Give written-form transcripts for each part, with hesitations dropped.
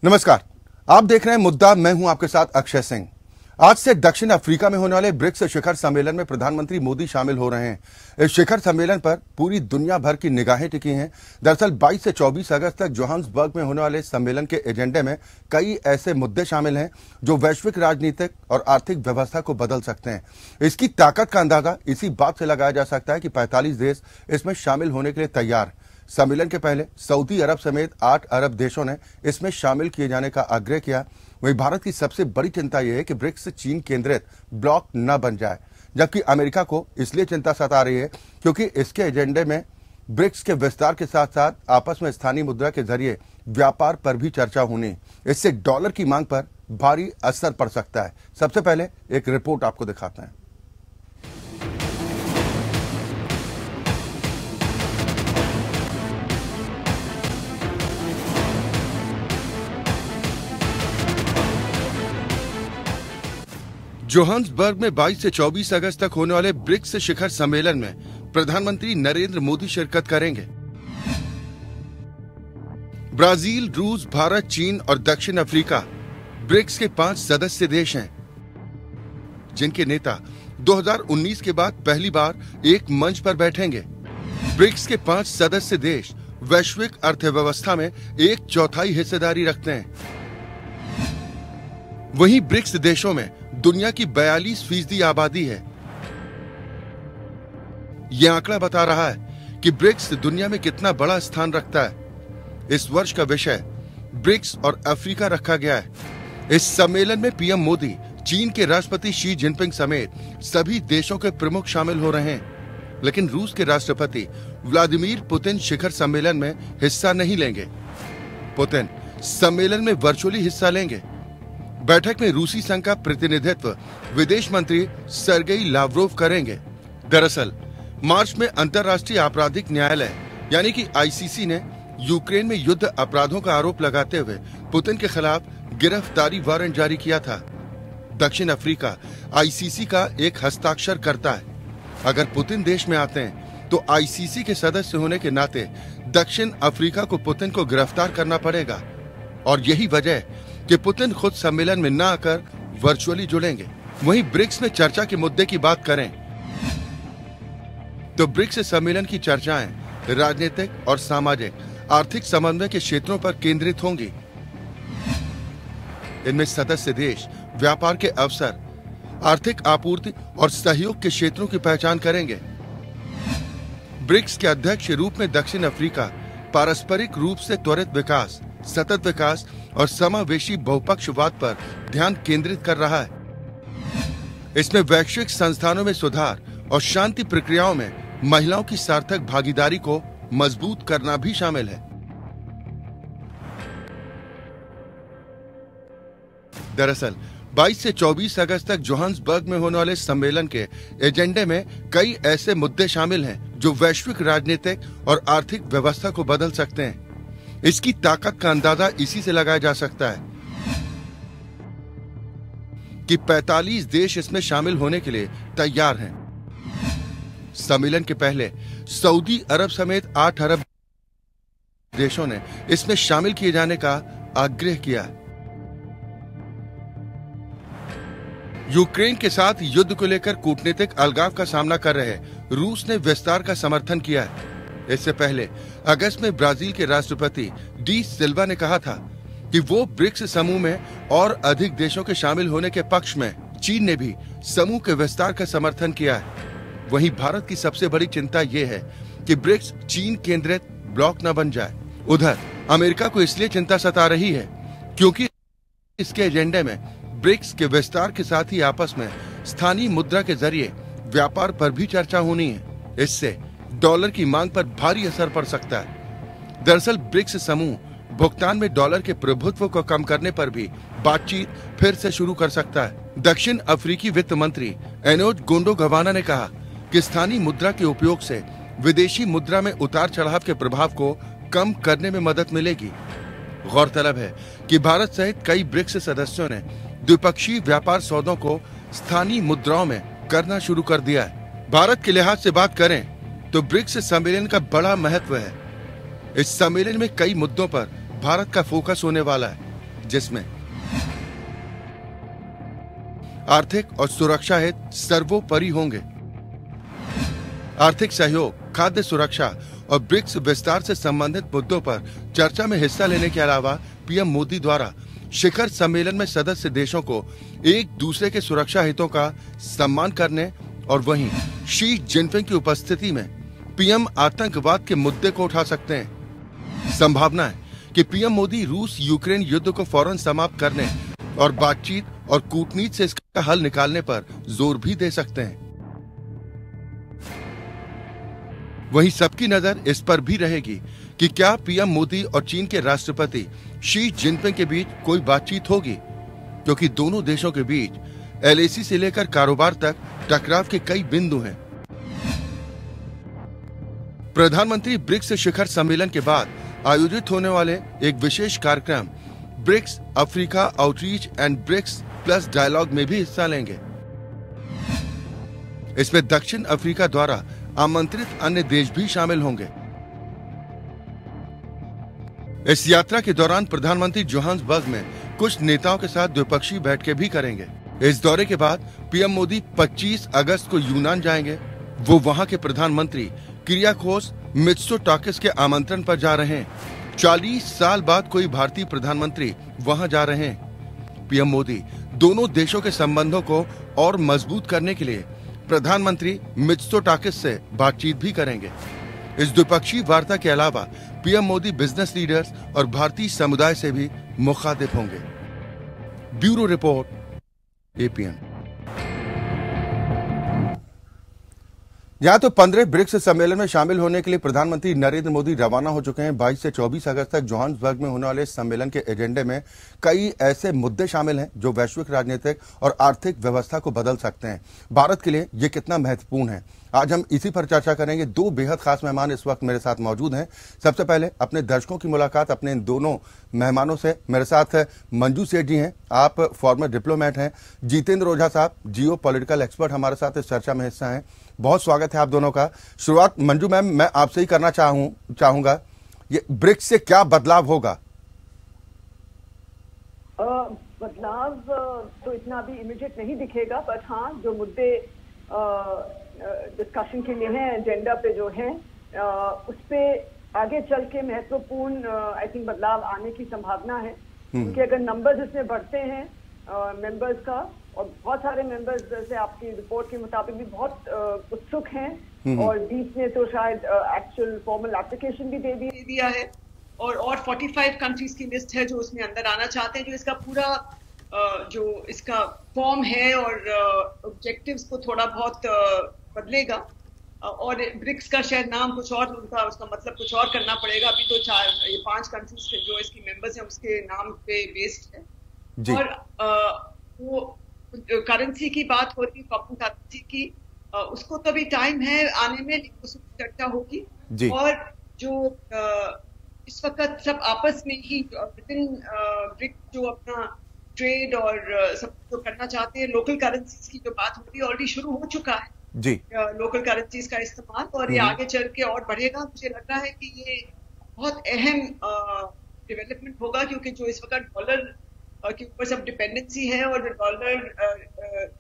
नमस्कार, आप देख रहे हैं मुद्दा। मैं हूं आपके साथ अक्षय सिंह। आज से दक्षिण अफ्रीका में होने वाले ब्रिक्स शिखर सम्मेलन में प्रधानमंत्री मोदी शामिल हो रहे हैं। इस शिखर सम्मेलन पर पूरी दुनिया भर की निगाहें टिकी हैं। दरअसल 22 से 24 अगस्त तक जोहान्सबर्ग में होने वाले सम्मेलन के एजेंडे में कई ऐसे मुद्दे शामिल हैं जो वैश्विक राजनीतिक और आर्थिक व्यवस्था को बदल सकते हैं। इसकी ताकत का अंदाजा इसी बात से लगाया जा सकता है कि 45 देश इसमें शामिल होने के लिए तैयार। सम्मेलन के पहले सऊदी अरब समेत 8 अरब देशों ने इसमें शामिल किए जाने का आग्रह किया। वहीं भारत की सबसे बड़ी चिंता यह है कि ब्रिक्स चीन केंद्रित ब्लॉक न बन जाए, जबकि अमेरिका को इसलिए चिंता सता रही है क्योंकि इसके एजेंडे में ब्रिक्स के विस्तार के साथ साथ आपस में स्थानीय मुद्रा के जरिए व्यापार पर भी चर्चा होनी। इससे डॉलर की मांग पर भारी असर पड़ सकता है। सबसे पहले एक रिपोर्ट आपको दिखाते हैं। जोहान्सबर्ग में 22 से 24 अगस्त तक होने वाले ब्रिक्स शिखर सम्मेलन में प्रधानमंत्री नरेंद्र मोदी शिरकत करेंगे। ब्राजील, रूस, भारत, चीन और दक्षिण अफ्रीका ब्रिक्स के 5 सदस्य देश हैं, जिनके नेता 2019 के बाद पहली बार एक मंच पर बैठेंगे। ब्रिक्स के 5 सदस्य देश वैश्विक अर्थव्यवस्था में 1/4 हिस्सेदारी रखते हैं। वहीं ब्रिक्स देशों में दुनिया की 42% आबादी है। यह आंकड़ा बता रहा है कि ब्रिक्स दुनिया में कितना बड़ा स्थान रखता है। इस वर्ष का विषय ब्रिक्स और अफ्रीका रखा गया है। इस सम्मेलन में पीएम मोदी, चीन के राष्ट्रपति शी जिनपिंग समेत सभी देशों के प्रमुख शामिल हो रहे हैं, लेकिन रूस के राष्ट्रपति व्लादिमीर पुतिन शिखर सम्मेलन में हिस्सा नहीं लेंगे। पुतिन सम्मेलन में वर्चुअली हिस्सा लेंगे। बैठक में रूसी संघ का प्रतिनिधित्व विदेश मंत्री सर्गेई लावरोव करेंगे। दरअसल मार्च में अंतर्राष्ट्रीय आपराधिक न्यायालय यानी कि आईसीसी ने यूक्रेन में युद्ध अपराधों का आरोप लगाते हुए पुतिन के खिलाफ गिरफ्तारी वारंट जारी किया था। दक्षिण अफ्रीका आईसीसी का एक हस्ताक्षर करता है। अगर पुतिन देश में आते हैं तो आईसीसी के सदस्य होने के नाते दक्षिण अफ्रीका को पुतिन को गिरफ्तार करना पड़ेगा, और यही वजह कि पुतिन खुद सम्मेलन में न आकर वर्चुअली जुड़ेंगे। वहीं ब्रिक्स में चर्चा के मुद्दे की बात करें तो ब्रिक्स सम्मेलन की चर्चाएं राजनीतिक और सामाजिक आर्थिक समन्वय के क्षेत्रों पर केंद्रित होंगी। इनमें सदस्य देश व्यापार के अवसर, आर्थिक आपूर्ति और सहयोग के क्षेत्रों की पहचान करेंगे। ब्रिक्स के अध्यक्ष के रूप में दक्षिण अफ्रीका पारस्परिक रूप से त्वरित विकास, सतत विकास और समावेशी बहुपक्षवाद पर ध्यान केंद्रित कर रहा है। इसमें वैश्विक संस्थानों में सुधार और शांति प्रक्रियाओं में महिलाओं की सार्थक भागीदारी को मजबूत करना भी शामिल है। दरअसल 22 से 24 अगस्त तक जोहान्सबर्ग में होने वाले सम्मेलन के एजेंडे में कई ऐसे मुद्दे शामिल हैं जो वैश्विक राजनीतिक और आर्थिक व्यवस्था को बदल सकते हैं। इसकी ताकत का अंदाजा इसी से लगाया जा सकता है कि 45 देश इसमें शामिल होने के लिए तैयार हैं। सम्मेलन के पहले सऊदी अरब समेत 8 अरब देशों ने इसमें शामिल किए जाने का आग्रह किया। यूक्रेन के साथ युद्ध को लेकर कूटनीतिक अलगाव का सामना कर रहे रूस ने विस्तार का समर्थन किया है। इससे पहले अगस्त में ब्राजील के राष्ट्रपति डी सिल्वा ने कहा था कि वो ब्रिक्स समूह में और अधिक देशों के शामिल होने के पक्ष में। चीन ने भी समूह के विस्तार का समर्थन किया है। वहीं भारत की सबसे बड़ी चिंता ये है कि ब्रिक्स चीन केंद्रित ब्लॉक न बन जाए। उधर अमेरिका को इसलिए चिंता सता रही है क्योंकि इसके एजेंडे में ब्रिक्स के विस्तार के साथ ही आपस में स्थानीय मुद्रा के जरिए व्यापार पर भी चर्चा होनी है। इससे डॉलर की मांग पर भारी असर पड़ सकता है। दरअसल ब्रिक्स समूह भुगतान में डॉलर के प्रभुत्व को कम करने पर भी बातचीत फिर से शुरू कर सकता है। दक्षिण अफ्रीकी वित्त मंत्री एनोज गोंडोगवाना ने कहा कि स्थानीय मुद्रा के उपयोग से विदेशी मुद्रा में उतार चढ़ाव के प्रभाव को कम करने में मदद मिलेगी। गौरतलब है कि भारत सहित कई ब्रिक्स सदस्यों ने द्विपक्षीय व्यापार सौदों को स्थानीय मुद्राओं में करना शुरू कर दिया है। भारत के लिहाज से बात करें तो ब्रिक्स सम्मेलन का बड़ा महत्व है। इस सम्मेलन में कई मुद्दों पर भारत का फोकस होने वाला है। जिसमें आर्थिक और सुरक्षा हित सर्वोपरि होंगे। आर्थिक सहयोग, खाद्य सुरक्षा और ब्रिक्स विस्तार से संबंधित मुद्दों पर चर्चा में हिस्सा लेने के अलावा पीएम मोदी द्वारा शिखर सम्मेलन में सदस्य देशों को एक दूसरे के सुरक्षा हितों का सम्मान करने और वहीं शी जिनपिंग की उपस्थिति में पीएम आतंकवाद के मुद्दे को उठा सकते हैं। संभावना है कि पीएम मोदी रूस यूक्रेन युद्ध को फौरन समाप्त करने और बातचीत और कूटनीति से इसका हल निकालने पर जोर भी दे सकते हैं। वहीं सबकी नजर इस पर भी रहेगी कि क्या पीएम मोदी और चीन के राष्ट्रपति शी जिनपिंग के बीच कोई बातचीत होगी, क्योंकि दोनों देशों के बीच एलएसी से लेकर कारोबार तक टकराव के कई बिंदु हैं। प्रधानमंत्री ब्रिक्स शिखर सम्मेलन के बाद आयोजित होने वाले एक विशेष कार्यक्रम BRICS Africa outreach and BRICS plus dialogue में भी हिस्सा लेंगे। इसमें दक्षिण अफ्रीका द्वारा आमंत्रित अन्य देश भी शामिल होंगे। इस यात्रा के दौरान प्रधानमंत्री जोहान्सबर्ग में कुछ नेताओं के साथ द्विपक्षीय बैठकें भी करेंगे। इस दौरे के बाद पीएम मोदी 25 अगस्त को यूनान जाएंगे। वो वहां के प्रधानमंत्री किरियाकोस मित्सोटाकिस के आमंत्रण पर जा रहे हैं। 40 साल बाद कोई भारतीय प्रधानमंत्री वहां जा रहे हैं। पीएम मोदी दोनों देशों के संबंधों को और मजबूत करने के लिए प्रधानमंत्री मित्सोटाकिस से बातचीत भी करेंगे। इस द्विपक्षीय वार्ता के अलावा पीएम मोदी बिजनेस लीडर्स और भारतीय समुदाय से भी मुखातिब होंगे। Bureau report, APN. यहाँ तो 15 ब्रिक्स सम्मेलन में शामिल होने के लिए प्रधानमंत्री नरेंद्र मोदी रवाना हो चुके हैं। 22 से 24 अगस्त तक जोहान्सबर्ग में होने वाले इस सम्मेलन के एजेंडे में कई ऐसे मुद्दे शामिल हैं जो वैश्विक राजनीतिक और आर्थिक व्यवस्था को बदल सकते हैं। भारत के लिए ये कितना महत्वपूर्ण है, आज हम इसी पर चर्चा करेंगे। दो बेहद खास मेहमान इस वक्त मेरे साथ मौजूद हैं। सबसे पहले अपने दर्शकों की मुलाकात अपने इन दोनों मेहमानों से। मेरे साथ मंजू सेठ जी हैं, आप फॉर्मर डिप्लोमेट हैं। जितेंद्र ओझा साहब, जियो पॉलिटिकल एक्सपर्ट, हमारे साथ इस चर्चा में हिस्सा हैं। बहुत स्वागत है आप दोनों का। शुरुआत मंजू मैम मैं आपसे ही करना चाहूंगा, ये ब्रिक्स से क्या बदलाव होगा? बदलाव तो इतना अभी इमीडिएट नहीं दिखेगा, बट हाँ जो मुद्दे डिस्कशन के लिए हैं एजेंडा पे जो है उस पे आगे चल के महत्वपूर्ण आई थिंक बदलाव आने की संभावना है। क्योंकि अगर नंबर्स इसमें बढ़ते हैं मेंबर्स का, और बहुत सारे मेंबर्स जैसे आपकी रिपोर्ट के मुताबिक भी बहुत उत्सुक हैं और बीच में तो शायद एक्चुअल फॉर्मल एप्लीकेशन भी दे दिया है, और 45 कंट्रीज की लिस्ट है जो उसमें अंदर आना चाहते हैं। जो इसका पूरा जो इसका फॉर्म है और ऑब्जेक्टिव्स को थोड़ा बहुत बदलेगा, और ब्रिक्स का शायद नाम कुछ और, उनका उसका मतलब कुछ और करना पड़ेगा। अभी तो ये 5 कंट्रीज जो इसकी मेंबर्स हैं उसके नाम पे बेस्ड है। और वो करेंसी की बात हो रही है, कॉमन करेंसी की, उसको तो अभी टाइम है आने में, उस चर्चा होगी। और जो इस वक्त सब आपस में ही विदिन ब्रिक्स जो अपना ट्रेड और सब जो करना चाहते हैं, लोकल करेंसीज की जो बात हो रही है ऑलरेडी शुरू हो चुका है जी, लोकल करेंसीज का इस्तेमाल, और ये आगे चल के और बढ़ेगा। मुझे लग रहा है कि ये बहुत अहम डेवलपमेंट होगा, क्योंकि जो इस वक्त डॉलर के ऊपर सब डिपेंडेंसी है, और डॉलर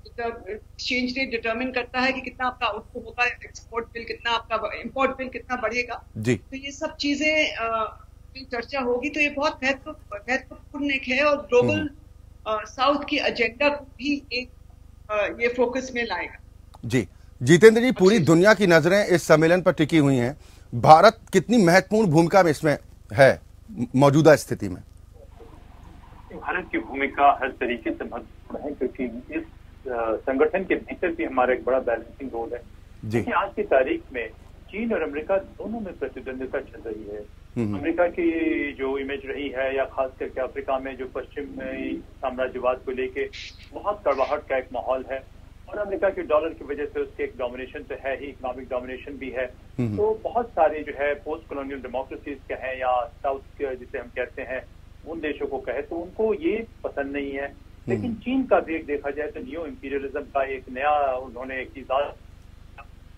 एक्सचेंज रेट डिटरमिन करता है कि कितना आपका आउटपुट होगा, एक्सपोर्ट बिल कितना, आपका इंपोर्ट बिल कितना बढ़ेगा जी। तो ये सब चीजें चर्चा होगी, तो ये बहुत महत्वपूर्ण एक है, और ग्लोबल साउथ की एजेंडा को भी एक ये फोकस में लाएगा जी। जितेंद्र जी, पूरी दुनिया की नजरें इस सम्मेलन पर टिकी हुई हैं। भारत कितनी महत्वपूर्ण भूमिका में इसमें है मौजूदा स्थिति में? भारत की भूमिका हर तरीके से महत्वपूर्ण है, क्योंकि इस संगठन के भीतर भी हमारा एक बड़ा बैलेंसिंग रोल है जी। आज की तारीख में चीन और अमेरिका दोनों में प्रतिद्वंदिता चल रही है। अमेरिका की जो इमेज रही है, या खास करके अफ्रीका में जो पश्चिमी साम्राज्यवाद को लेके बहुत कड़वाहट का एक माहौल है, और अमेरिका के डॉलर की वजह से उसके एक डोमिनेशन तो है ही, इकोनॉमिक डोमिनेशन भी है। तो बहुत सारे जो है पोस्ट कॉलोनियल डेमोक्रेसीज कहें या साउथ जिसे हम कहते हैं उन देशों को कहे, तो उनको ये पसंद नहीं है। लेकिन चीन का भी एक देखा जाए तो न्यू इंपीरियलिज्म का एक नया उन्होंने एक इजाद,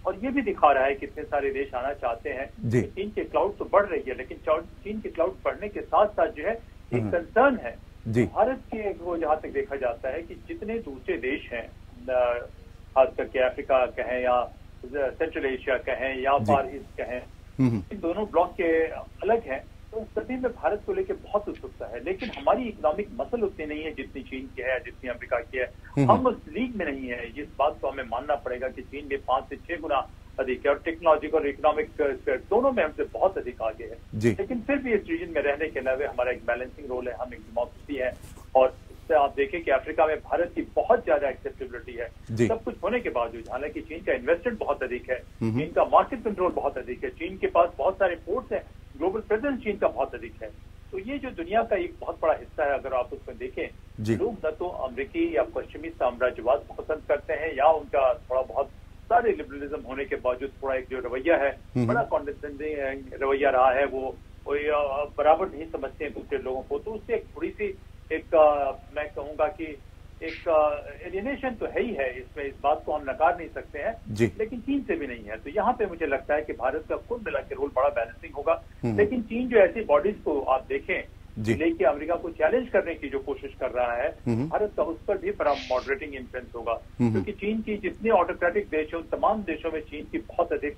और ये भी दिखा रहा है कि इतने सारे देश आना चाहते हैं। चीन के क्लाउड तो बढ़ रही है, लेकिन चीन के क्लाउड बढ़ने के साथ साथ जो है एक कंसर्न है भारत के वो जहां तक देखा जाता है कि जितने दूसरे देश हैं, खास करके अफ्रीका कहें या सेंट्रल एशिया कहें या फार ईस्ट कहें, इन दोनों ब्लॉक के अलग हैं, तो सभी में भारत को लेकर बहुत उत्सुकता है। लेकिन हमारी इकोनॉमिक मसल उतनी नहीं है जितनी चीन की है या जितनी अमेरिका की है। हम उस लीग में नहीं है, इस बात को हमें मानना पड़ेगा कि चीन में 5 से 6 गुना अधिक है और टेक्नोलॉजिकल और इकोनॉमिक दोनों में हमसे बहुत अधिक आगे है। लेकिन फिर भी इस रीजन में रहने के अलावा हमारा एक बैलेंसिंग रोल है, हम एक डेमोक्रेसी है और आप देखें कि अफ्रीका में भारत की बहुत ज्यादा एक्सेप्टेबिलिटी है सब कुछ होने के बावजूद। हालांकि चीन का इन्वेस्टमेंट बहुत अधिक है, चीन का मार्केट कंट्रोल बहुत अधिक है, चीन के पास बहुत सारे पोर्ट्स हैं, ग्लोबल प्रेजेंस चीन का बहुत अधिक है। तो ये जो दुनिया का एक बहुत बड़ा हिस्सा है, अगर आप उसमें देखें, लोग न तो अमेरिकी या पश्चिमी साम्राज्यवाद को पसंद करते हैं या उनका थोड़ा बहुत सारे लिबरलिज्म होने के बावजूद थोड़ा एक जो रवैया है, बड़ा कॉन्डेसेंडिंग रवैया रहा है, वो बराबर नहीं समझते हैं दूसरे लोगों को। तो उससे एक थोड़ी सी मैं कहूंगा कि एक एलियनेशन तो है ही है इसमें, इस बात को हम नकार नहीं सकते हैं, लेकिन चीन से भी नहीं है। तो यहाँ पे मुझे लगता है कि भारत का कुल मिला के रोल बड़ा बैलेंसिंग होगा। लेकिन चीन जो ऐसी बॉडीज को आप देखें लेके अमेरिका को चैलेंज करने की जो कोशिश कर रहा है, भारत का उस पर भी बड़ा मॉडरेटिंग इन्फ्लुएंस होगा, क्योंकि चीन की जितने ऑटोक्रेटिक देश हैं उन तमाम देशों में चीन की बहुत अधिक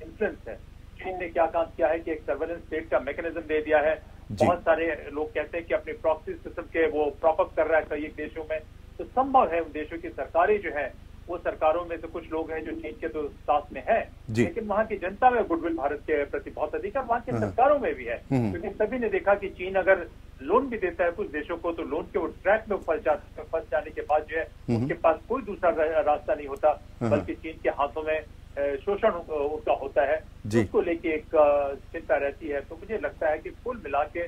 इन्फ्लुएंस है। चीन ने क्या काम किया है कि एक सर्वेलेंस स्टेट का मैकेनिज्म दे दिया है। बहुत सारे लोग कहते हैं कि अपने प्रॉक्सी सिस्टम के वो प्रॉप अप कर रहा है कई देशों में। तो संभव है उन देशों की सरकारें जो है, वो सरकारों में से कुछ लोग हैं जो चीन के तो साथ में है, लेकिन वहां की जनता में गुडविल भारत के प्रति बहुत अधिक है, वहां की सरकारों में भी है। क्योंकि सभी ने देखा कि चीन अगर लोन भी देता है कुछ देशों को, तो लोन के वो ट्रैक में फंस जाने के बाद जो है उनके पास कोई दूसरा रास्ता नहीं होता, बल्कि चीन के हाथों में शोषण उनका होता है, उसको लेके एक चिंता रहती है। तो मुझे लगता है कि कुल मिला के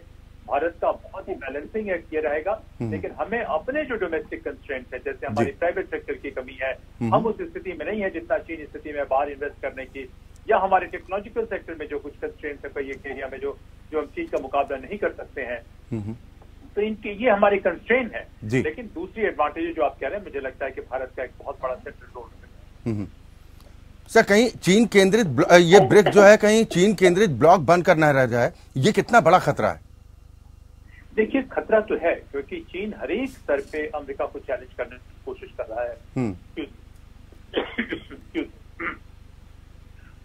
भारत का बहुत ही बैलेंसिंग एक्ट ये रहेगा। लेकिन हमें अपने जो डोमेस्टिक कंस्ट्रेंट्स है, जैसे हमारी प्राइवेट सेक्टर की कमी है, हम उस स्थिति में नहीं है जितना चीन स्थिति में बाहर इन्वेस्ट करने की, या हमारे टेक्नोलॉजिकल सेक्टर में जो कुछ कंस्ट्रेंट्स है कई एक एरिया में जो हम चीन का मुकाबला नहीं कर सकते हैं, तो इनके ये हमारे कंस्ट्रेंट है। लेकिन दूसरी एडवांटेज जो आप कह रहे हैं, मुझे लगता है कि भारत का एक बहुत बड़ा सेंट्रल रोल है। सर, कहीं चीन केंद्रित ये ब्रिक जो है कहीं चीन केंद्रित ब्लॉक बनकर न रह जाए, ये कितना बड़ा खतरा है? देखिए, खतरा तो है, क्योंकि चीन हर एक स्तर पे अमेरिका को चैलेंज करने की कोशिश कर रहा है।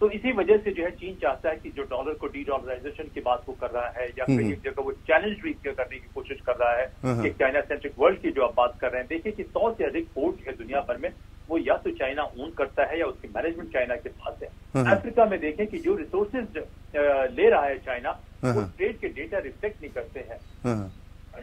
तो इसी वजह से जो है चीन चाहता है कि जो डॉलर को डी-डॉलराइजेशन की बात वो कर रहा है, या कई एक जगह वो चैलेंज भी करने की कोशिश कर रहा है कि चाइना सेंट्रिक वर्ल्ड की जो आप बात कर रहे हैं। देखिए कि 100 से अधिक पोर्ट है दुनिया भर में, वो या तो चाइना ओन करता है या उसकी मैनेजमेंट चाइना के पास है। अफ्रीका में देखें कि जो रिसोर्सेज ले रहा है चाइना, वो ट्रेड के डेटा रिफ्लेक्ट नहीं करते हैं।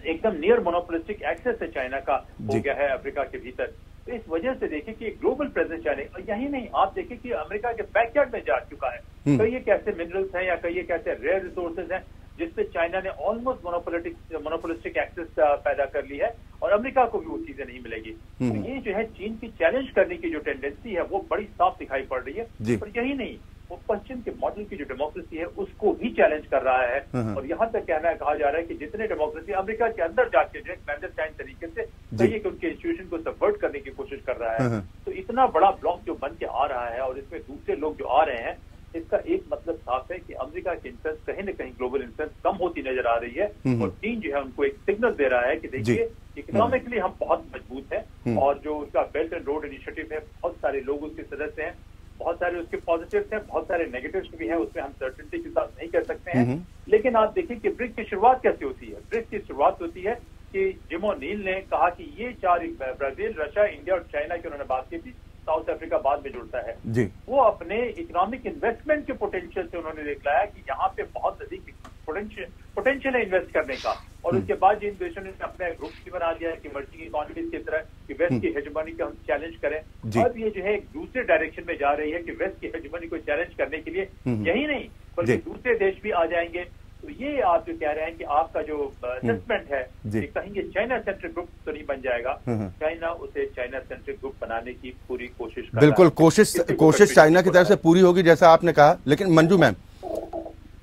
एकदम नियर मोनोपोलिस्टिक एक्सेस है चाइना का हो गया है अफ्रीका के भीतर। तो इस वजह से देखें कि ग्लोबल प्रेजेंस चाइना, और यही नहीं, आप देखें कि अमेरिका के बैकयार्ड में जा चुका है। कई एक ऐसे मिनरल्स हैं या कई एक ऐसे रेयर रिसोर्सेज हैं जिसपे चाइना ने ऑलमोस्ट मोनोपोलिस्टिक एक्सेस पैदा कर ली है, और अमेरिका को भी वो चीजें नहीं मिलेगी। तो ये जो है चीन की चैलेंज करने की जो टेंडेंसी है वो बड़ी साफ दिखाई पड़ रही है। पर यही नहीं, वो पश्चिम के मॉडल की जो डेमोक्रेसी है उसको भी चैलेंज कर रहा है। और यहाँ तक कहा जा रहा है कि जितने डेमोक्रेसी अमेरिका के अंदर जाके जो क्लैंडरस्टाइन तरीके से कहिए कि उनके इंस्टीट्यूशन को सबवर्ट करने की कोशिश कर रहा है, तो इतना बड़ा ब्लॉक जो बन के आ रहा है और इसमें दूसरे लोग जो आ रहे हैं, इसका एक मतलब साफ है कि अमेरिका की इन्फ्लुएंस कहीं न कहीं ग्लोबल इन्फ्लुएंस कम होती नजर आ रही है। और चीन जो है उनको एक सिग्नल दे रहा है कि देखिए इकोनॉमिकली हम बहुत मजबूत हैं, और जो उसका बेल्ट एंड रोड इनिशिएटिव है, बहुत सारे लोग उसके सदस्य हैं, बहुत सारे उसके पॉजिटिव्स हैं, बहुत सारे नेगेटिव्स भी हैं, उसमें हम सर्टेनिटी के साथ नहीं कर सकते हैं। लेकिन आप देखिए कि ब्रिक्स की शुरुआत कैसे होती है। ब्रिक्स की शुरुआत होती है कि जिम ओ'नील ने कहा कि ये 4 ब्राजील, रशिया, इंडिया और चाइना की उन्होंने बात की थी, साउथ अफ्रीका बाद में जुड़ता है। वो अपने इकोनॉमिक इन्वेस्टमेंट के पोटेंशियल से उन्होंने दिखलाया कि यहाँ पे बहुत अधिक पोटेंशियल है इन्वेस्ट करने का। और उसके बाद जिन देशों ने अपने ग्रुप भी बना लिया है कि इमर्जिंग इकोनॉमीज की तरह कि वेस्ट की हेजेमनी को हम चैलेंज करें, अब ये जो है एक दूसरे डायरेक्शन में जा रही है कि वेस्ट की हेजेमनी को चैलेंज करने के लिए यही नहीं बल्कि दूसरे देश भी आ जाएंगे। तो ये आप जो कह रहे हैं कि आपका जो असेसमेंट है, कहेंगे चाइना सेंट्रिक ग्रुप तो नहीं बन जाएगा, चाइना उसे चाइना सेंट्रिक ग्रुप बनाने की पूरी कोशिश कर बिल्कुल कोशिश चाइना की तरफ से पूरी होगी जैसा आपने कहा। लेकिन मंजू मैम,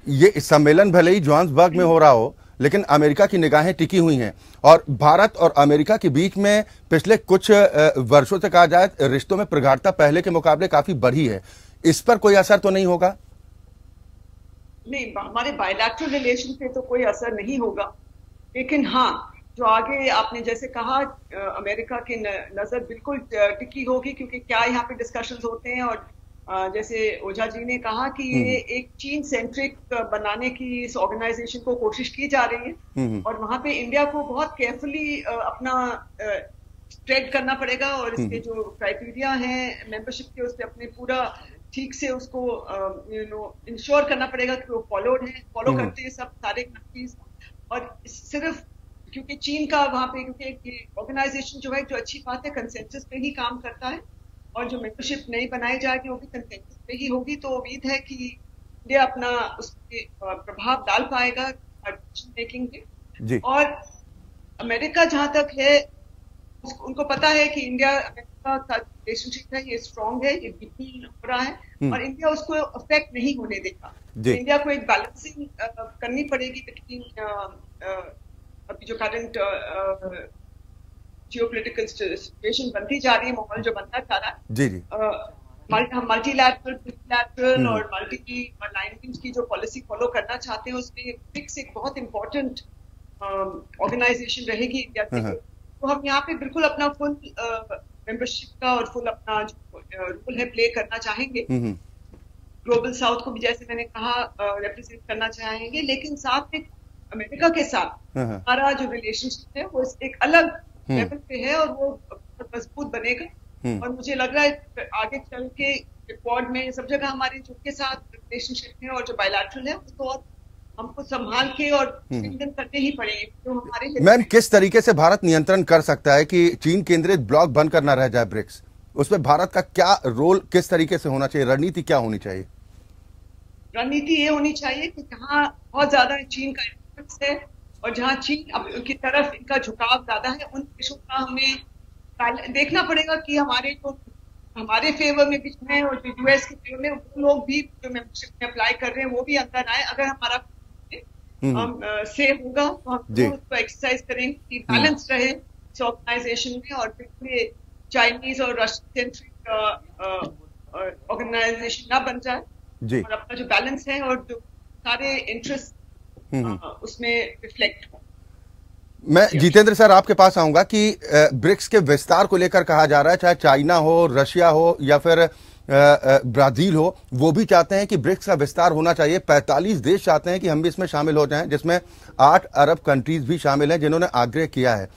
ये सम्मेलन भले ही जोहान्सबर्ग में हो रहा हो, लेकिन अमेरिका की निगाहें टिकी हुई हैं, और भारत और अमेरिका के बीच में पिछले कुछ वर्षों से कहा जाए रिश्तों में प्रगाढ़ता पहले के मुकाबले काफी बढ़ी है। इस पर कोई असर तो नहीं होगा? नहीं, हमारे बायलैटरल रिलेशन पे तो कोई असर नहीं होगा, लेकिन हाँ, जो आगे आपने जैसे कहा अमेरिका की नजर बिल्कुल टिकी होगी, क्योंकि क्या यहाँ पे डिस्कशंस होते हैं, और जैसे ओझा जी ने कहा कि ये एक चीन सेंट्रिक बनाने की इस ऑर्गेनाइजेशन को कोशिश की जा रही है, और वहां पे इंडिया को बहुत केयरफुली अपना ट्रेड करना पड़ेगा, और इसके जो क्राइटेरिया हैं मेंबरशिप के, उस पर अपने पूरा ठीक से उसको इंश्योर करना पड़ेगा कि वो फॉलो करते हैं सब सारे कंट्रीज। और सिर्फ क्योंकि चीन का वहां पे, क्योंकि ऑर्गेनाइजेशन जो है, जो अच्छी बात है, कंसेंसस पे ही काम करता है, और जो मेंबरशिप नहीं बनाई जाएगी वो भी कंसेंसस पे ही होगी। तो उम्मीद है कि इंडिया अपना उस पर प्रभाव डाल पाएगा डिसीजन मेकिंग पे। और अमेरिका जहां तक है, उनको पता है कि इंडिया अमेरिका का रिलेशनशिप है, ये स्ट्रांग है, ये डीपन हो रहा है, और इंडिया उसको अफेक्ट नहीं होने देगा। इंडिया को एक बैलेंसिंग करनी पड़ेगी बिटवीन अभी जो करंट जियोपॉलिटिकल सिचुएशन बनती जा रही है, माहौल जो बनता जा रहा है। हम मल्टीलैटरल, प्लूरिलैटरल और मल्टी अलाइनमेंट की जो पॉलिसी फॉलो करना चाहते हैं, उसमें ब्रिक्स एक बहुत इंपॉर्टेंट ऑर्गेनाइजेशन रहेगी इंडिया के लिए। तो हम यहाँ पे बिल्कुल अपना फुल मेंबरशिप का और फुल अपना जो रोल है प्ले करना चाहेंगे। ग्लोबल साउथ को भी, जैसे मैंने कहा, रिप्रेजेंट करना चाहेंगे, लेकिन साथ में अमेरिका के साथ हमारा जो रिलेशनशिप है वो एक अलग लेवल पे है, और वो बहुत मजबूत बनेगा। और मुझे लग रहा है आगे चल के रिकॉर्ड में सब जगह हमारे जो के साथ रिलेशनशिप है और जो बायलैटरल है, उसको और हमको संभाल के और स्ट्रेंथन करने ही पड़ेंगे। तो हमारे मैम, किस तरीके से भारत नियंत्रण कर सकता है कि चीन केंद्रित ब्लॉक बनकर ना रह जाए ब्रिक्स? उसमें भारत का क्या रोल, किस तरीके से होना चाहिए, रणनीति क्या होनी चाहिए? रणनीति ये होनी चाहिए कि जहाँ बहुत ज्यादा चीन का इंफ्लुएंस है और जहाँ चीन की तरफ इनका झुकाव ज्यादा है, उन देशों का हमें देखना पड़ेगा कि हमारे फेवर में भी है और जो यूएस के फेवर में, वो लोग भी जो मेंबरशिप में अप्लाई कर रहे हैं वो भी अंदर आए। अगर हमारा हम से होगा तो हम उसको एक्सरसाइज करेंगे कि बैलेंस रहे इस ऑर्गेनाइजेशन में, और बिल्कुल चाइनीज और रशियन सेंट्रिक ऑर्गेनाइजेशन ना बन जाए, और अपना जो बैलेंस है और जो सारे इंटरेस्ट उसमें रिफ्लेक्ट हो। मैं जितेंद्र सर आपके पास आऊंगा कि ब्रिक्स के विस्तार को लेकर कहा जा रहा है, चाहे चाइना हो, रशिया हो या फिर ब्राजील हो, वो भी चाहते हैं कि ब्रिक्स का विस्तार होना चाहिए। 45 देश चाहते हैं कि हम भी इसमें शामिल हो जाएं, जिसमें 8 अरब कंट्रीज भी शामिल हैं जिन्होंने आग्रह किया है।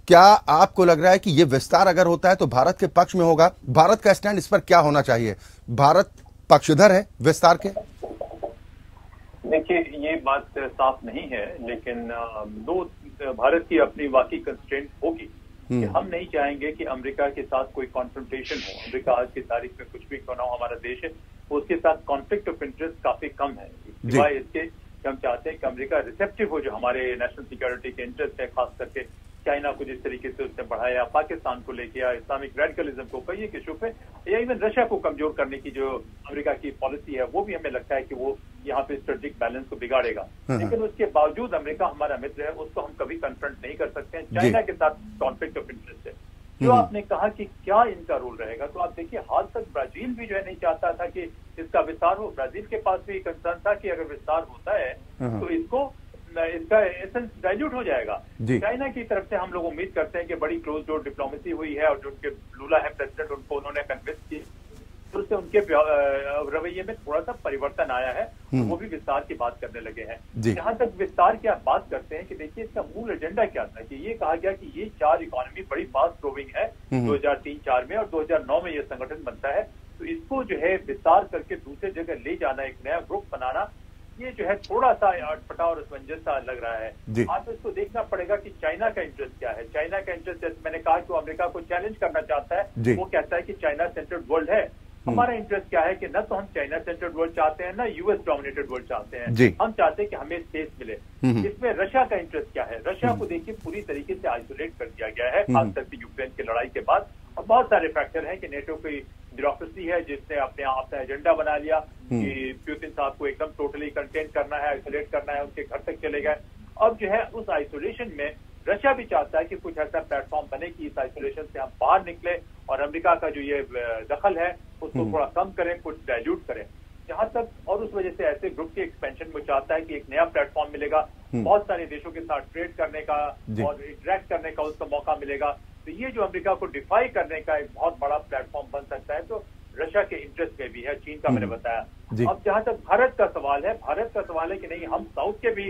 क्या आपको लग रहा है कि ये विस्तार अगर होता है तो भारत के पक्ष में होगा? भारत का स्टैंड इस पर क्या होना चाहिए? भारत पक्षधर है विस्तार के? देखिए, ये बात साफ नहीं है, लेकिन भारत की अपनी वाकई कंस्ट्रेंट होगी कि हम नहीं चाहेंगे कि अमेरिका के साथ कोई कॉन्फ्रंटेशन हो। अमेरिका आज की तारीख में कुछ भी क्यों ना हो, हमारा देश है, उसके साथ कॉन्फ्लिक्ट ऑफ इंटरेस्ट काफी कम है। सिवाय इसके हम चाहते हैं कि अमेरिका रिसेप्टिव हो, जो हमारे नेशनल सिक्योरिटी के इंटरेस्ट है, खास करके चाइना को जिस तरीके से उसने बढ़ाया, पाकिस्तान को लेके या इस्लामिक रेडिकलिज्म को कई एक इशू पे, या इवन रशिया को कमजोर करने की जो अमेरिका की पॉलिसी है, वो भी हमें लगता है कि वो यहाँ पे स्ट्रेटेजिक बैलेंस को बिगाड़ेगा। लेकिन उसके बावजूद अमेरिका हमारा मित्र है, उसको हम कभी कन्फ्रंट नहीं कर सकते हैं। चाइना के साथ कॉन्फ्लिक्ट ऑफ इंटरेस्ट है। जो आपने कहा कि क्या इनका रोल रहेगा, तो आप देखिए, हाल तक ब्राजील भी जो है नहीं चाहता था कि इसका विस्तार हो। ब्राजील के पास भी कंसर्न था कि अगर विस्तार होता है तो इसका एसेंस डाइल्यूट हो जाएगा। चाइना की तरफ से हम लोग उम्मीद करते हैं कि बड़ी क्लोज डोर डिप्लोमेसी हुई है, और जो उनके लूला है प्रेसिडेंट, उनको उन्होंने कन्विंस किया, तो उससे उनके रवैये में थोड़ा सा परिवर्तन आया है, वो भी विस्तार की बात करने लगे हैं। जहां तक विस्तार की आप बात करते हैं कि देखिए, इसका मूल एजेंडा क्या था कि ये कहा गया कि ये 4 इकोनॉमी बड़ी फास्ट ग्रोइंग है 2003-4 में, और 2009 में ये संगठन बनता है, तो इसको जो है विस्तार करके दूसरे जगह ले जाना, एक नया ग्रुप बनाना, ये जो है थोड़ा सा अटपटा और असमंजस सा लग रहा है। आप इसको देखना पड़ेगा कि चाइना का इंटरेस्ट क्या है। चाइना का इंटरेस्ट, जैसे मैंने कहा, कि वो अमेरिका को चैलेंज करना चाहता है। वो कहता है कि चाइना सेंट्रड वर्ल्ड है। हमारा इंटरेस्ट क्या है कि न तो हम चाइना सेंट्रड वर्ल्ड चाहते हैं, न यूएस डोमिनेटेड वर्ल्ड चाहते हैं। हम चाहते हैं कि हमें स्पेस मिले। इसमें रशिया का इंटरेस्ट क्या है? रशिया को देखिए पूरी तरीके से आइसोलेट कर दिया गया है, खासकर के यूक्रेन की लड़ाई के बाद। और बहुत सारे फैक्टर हैं कि नेटो की ब्यूरोक्रेसी है जिसने अपना एजेंडा बना लिया कि पुतिन साहब को एकदम टोटली कंटेन करना है, आइसोलेट करना है, उनके घर तक चले गए। अब जो है उस आइसोलेशन में रशिया भी चाहता है कि कुछ ऐसा प्लेटफॉर्म बने कि इस आइसोलेशन से हम बाहर निकले, और अमेरिका का जो ये दखल है उसको थोड़ा कम करें, कुछ डाइल्यूट करें। जहां तक, और उस वजह से ऐसे ग्रुप के एक्सपेंशन में चाहता है कि एक नया प्लेटफॉर्म मिलेगा बहुत सारे देशों के साथ ट्रेड करने का और इंटरेक्ट करने का उसका मौका मिलेगा। तो ये जो अमेरिका को डिफाई करने का एक बहुत बड़ा प्लेटफॉर्म बन सकता है, तो रशिया के इंटरेस्ट में भी है, चीन का मैंने बताया। अब जहां तक भारत का सवाल है कि नहीं, हम साउथ के भी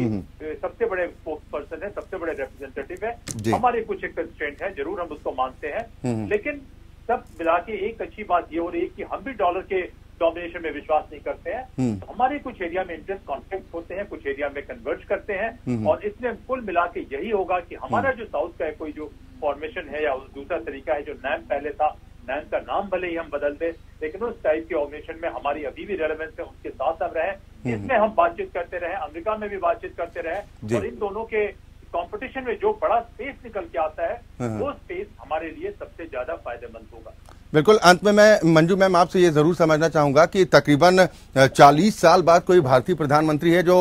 सबसे बड़े स्पोक्स पर्सन है, सबसे बड़े रिप्रेजेंटेटिव है। हमारे कुछ एक कंस्ट्रेंट है, जरूर हम उसको मानते हैं, लेकिन सब मिला के एक अच्छी बात ये हो रही है कि हम भी डॉलर के डोमिनेशन में विश्वास नहीं करते हैं। तो हमारे कुछ एरिया में इंटरेस्ट कॉन्फ्लिक्ट होते हैं, कुछ एरिया में कन्वर्ज करते हैं, और इसमें कुल मिला के यही होगा कि हमारा जो साउथ का है कोई जो फॉर्मेशन है या दूसरा तरीका है, जो नैम पहले था, नैम का नाम भले ही हम बदल दें, लेकिन उस टाइप के ऑर्गेनाइजेशन में हमारी अभी भी रेलेवेंस है, उनके साथ हम रहे, इसमें हम बातचीत करते रहे, अमेरिका में भी बातचीत करते रहे, और इन दोनों के कंपटीशन में जो बड़ा स्पेस निकल के आता है वो स्पेस हमारे लिए सबसे ज्यादा फायदेमंद होगा। बिल्कुल। अंत में मैं मंजू मैम आपसे ये जरूर समझना चाहूंगा कि तकरीबन 40 साल बाद कोई भारतीय प्रधानमंत्री है जो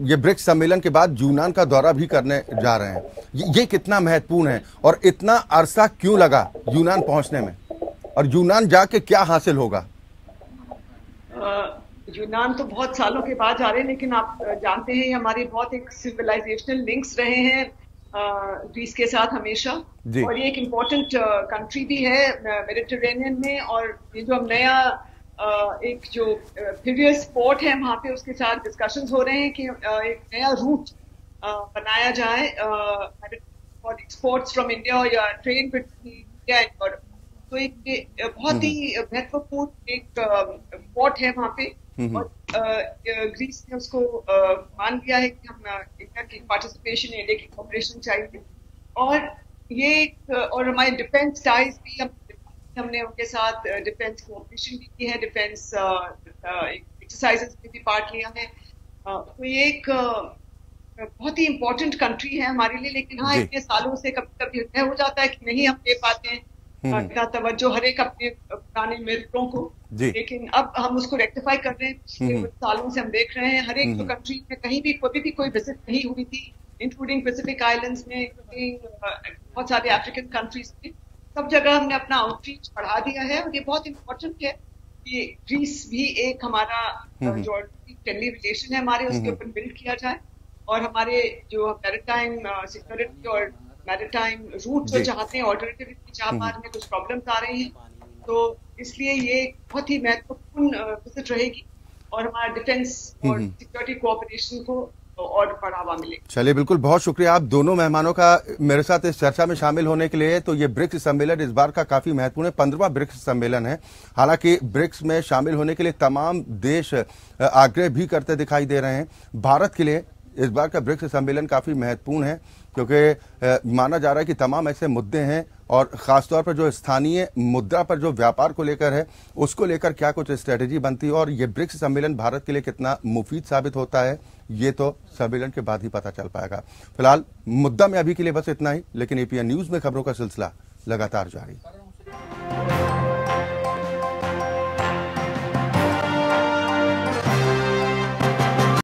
ये ब्रिक्स सम्मेलन के बाद यूनान का दौरा भी करने जा रहे हैं, ये कितना महत्वपूर्ण है और इतना अरसा क्यों लगा यूनान पहुंचने में, और यूनान जाके क्या हासिल होगा? यूनान तो बहुत सालों के बाद जा रहे हैं, लेकिन आप जानते हैं हमारे बहुत एक सिविलाइजेशनल लिंक्स रहे हैं ग्रीस के साथ हमेशा, और ये एक इम्पोर्टेंट कंट्री भी है मेडिटरेनियन में, और ये जो हम नया एक जो प्रीवियस पोर्ट है वहाँ पे उसके साथ डिस्कशंस हो रहे हैं कि एक नया रूट बनाया जाए फॉर एक्सपोर्ट्स फ्रॉम इंडिया या trade between India and Europe. तो एक बहुत ही महत्वपूर्ण एक पोर्ट है वहाँ पे, और ग्रीस ने उसको मान लिया है कि हम इंडिया की पार्टिसिपेशन, इंडिया की कोऑपरेशन चाहिए, और ये और हमारे डिफेंस टाइज भी हमने उनके साथ डिफेंस कोऑपरेशन भी की है, डिफेंस एक्सरसाइजेस में भी पार्ट लिया है। तो ये एक बहुत ही इम्पोर्टेंट कंट्री है हमारे लिए, लेकिन हाँ इतने सालों से कभी कभी हो जाता है कि नहीं हम दे पाते हैं इतना तवज्जो हर एक अपने पुराने मित्रों को, लेकिन अब हम उसको रेक्टिफाई कर रहे हैं। पिछले कुछ सालों से हम देख रहे हैं हर एक जो कंट्री में कहीं भी कभी भी कोई विजिट नहीं हुई थी, इंक्लूडिंग पैसिफिक आइलैंड्स में, इंक्लूडिंग बहुत सारे अफ्रीकन कंट्रीज में, सब जगह हमने अपना आउटरीच बढ़ा दिया है, और ये बहुत इम्पोर्टेंट है कि ग्रीस भी एक हमारा जो फ्रेंडली रिलेशन है हमारे उसके ऊपर बिल्ड किया जाए, और हमारे जो मैरिटाइम सिक्योरिटी और मैरिटाइम रूट जो चाहते हैं ऑल्टरनेटिव चाहपार में कुछ प्रॉब्लम्स आ रही हैं, तो इसलिए ये बहुत ही महत्वपूर्ण विजिट रहेगी, और हमारा डिफेंस और सिक्योरिटी कोऑपरेशन को और बढ़ावा मिले। चलिए, बिल्कुल, बहुत शुक्रिया आप दोनों मेहमानों का मेरे साथ इस चर्चा में शामिल होने के लिए। तो ये ब्रिक्स सम्मेलन इस बार का काफी महत्वपूर्ण है, 15वां ब्रिक्स सम्मेलन है। हालांकि ब्रिक्स में शामिल होने के लिए तमाम देश आग्रह भी करते दिखाई दे रहे हैं। भारत के लिए इस बार का ब्रिक्स सम्मेलन काफी महत्वपूर्ण है, क्योंकि माना जा रहा है कि तमाम ऐसे मुद्दे हैं, और खासतौर पर जो स्थानीय मुद्दा पर जो व्यापार को लेकर है उसको लेकर क्या कुछ स्ट्रेटेजी बनती है, और ये ब्रिक्स सम्मेलन भारत के लिए कितना मुफीद साबित होता है ये तो सम्मेलन के बाद ही पता चल पाएगा। फिलहाल मुद्दा में अभी के लिए बस इतना ही, लेकिन एपीएन न्यूज में खबरों का सिलसिला लगातार जारी।